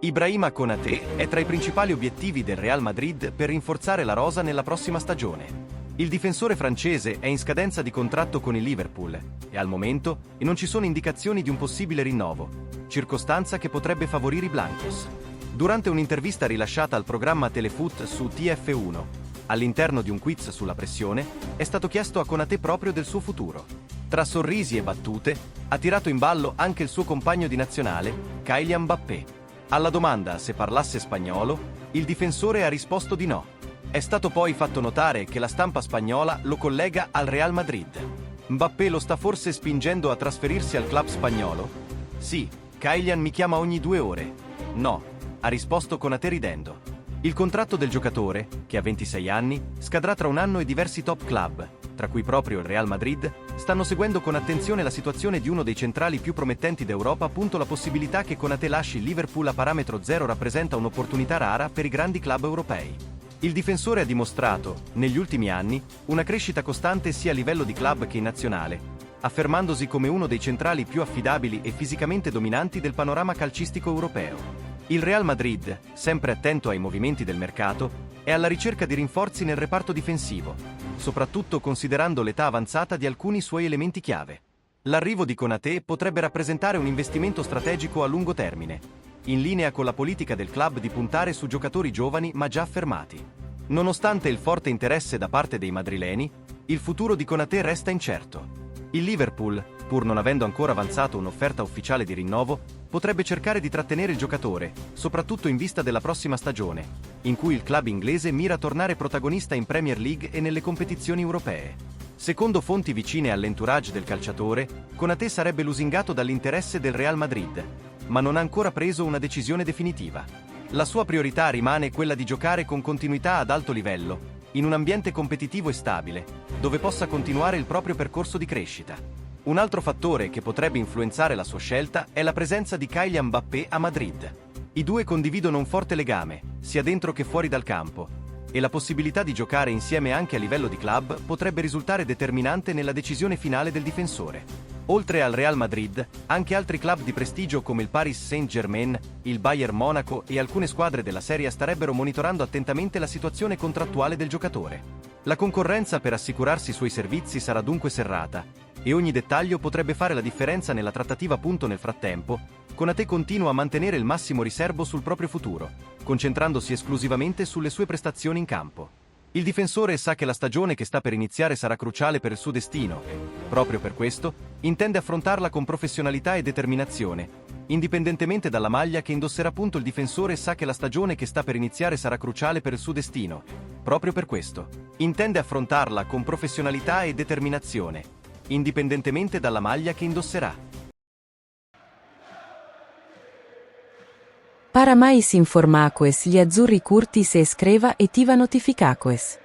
Ibrahima Konaté è tra i principali obiettivi del Real Madrid per rinforzare la rosa nella prossima stagione. Il difensore francese è in scadenza di contratto con il Liverpool e al momento non ci sono indicazioni di un possibile rinnovo, circostanza che potrebbe favorire i Blancos. Durante un'intervista rilasciata al programma Telefoot su TF1, all'interno di un quiz sulla pressione, è stato chiesto a Konaté proprio del suo futuro. Tra sorrisi e battute, ha tirato in ballo anche il suo compagno di nazionale, Kylian Mbappé. Alla domanda se parlasse spagnolo, il difensore ha risposto di no. È stato poi fatto notare che la stampa spagnola lo collega al Real Madrid. Mbappé lo sta forse spingendo a trasferirsi al club spagnolo? Sì, Kylian mi chiama ogni 2 ore. No, ha risposto Konaté ridendo. Il contratto del giocatore, che ha 26 anni, scadrà tra un anno e diversi top club, tra cui proprio il Real Madrid, stanno seguendo con attenzione la situazione di uno dei centrali più promettenti d'Europa. La possibilità che Konaté lasci il Liverpool a parametro zero rappresenta un'opportunità rara per i grandi club europei. Il difensore ha dimostrato, negli ultimi anni, una crescita costante sia a livello di club che in nazionale, affermandosi come uno dei centrali più affidabili e fisicamente dominanti del panorama calcistico europeo. Il Real Madrid, sempre attento ai movimenti del mercato, è alla ricerca di rinforzi nel reparto difensivo, soprattutto considerando l'età avanzata di alcuni suoi elementi chiave. L'arrivo di Konaté potrebbe rappresentare un investimento strategico a lungo termine, in linea con la politica del club di puntare su giocatori giovani ma già affermati. Nonostante il forte interesse da parte dei madrileni, il futuro di Konaté resta incerto. Il Liverpool, pur non avendo ancora avanzato un'offerta ufficiale di rinnovo, potrebbe cercare di trattenere il giocatore, soprattutto in vista della prossima stagione, in cui il club inglese mira a tornare protagonista in Premier League e nelle competizioni europee. Secondo fonti vicine all'entourage del calciatore, Konaté sarebbe lusingato dall'interesse del Real Madrid, ma non ha ancora preso una decisione definitiva. La sua priorità rimane quella di giocare con continuità ad alto livello, in un ambiente competitivo e stabile, dove possa continuare il proprio percorso di crescita. Un altro fattore che potrebbe influenzare la sua scelta è la presenza di Kylian Mbappé a Madrid. I due condividono un forte legame, sia dentro che fuori dal campo, e la possibilità di giocare insieme anche a livello di club potrebbe risultare determinante nella decisione finale del difensore. Oltre al Real Madrid, anche altri club di prestigio come il Paris Saint-Germain, il Bayern Monaco e alcune squadre della Serie A starebbero monitorando attentamente la situazione contrattuale del giocatore. La concorrenza per assicurarsi i suoi servizi sarà dunque serrata, e ogni dettaglio potrebbe fare la differenza nella trattativa. Nel frattempo, Konaté continua a mantenere il massimo riserbo sul proprio futuro, concentrandosi esclusivamente sulle sue prestazioni in campo. Il difensore sa che la stagione che sta per iniziare sarà cruciale per il suo destino e, proprio per questo, intende affrontarla con professionalità e determinazione, indipendentemente dalla maglia che indosserà. Il difensore sa che la stagione che sta per iniziare sarà cruciale per il suo destino. Proprio per questo, intende affrontarla con professionalità e determinazione, indipendentemente dalla maglia che indosserà. Para mais informações, gli azzurri curtis e escreva e tiva notificações.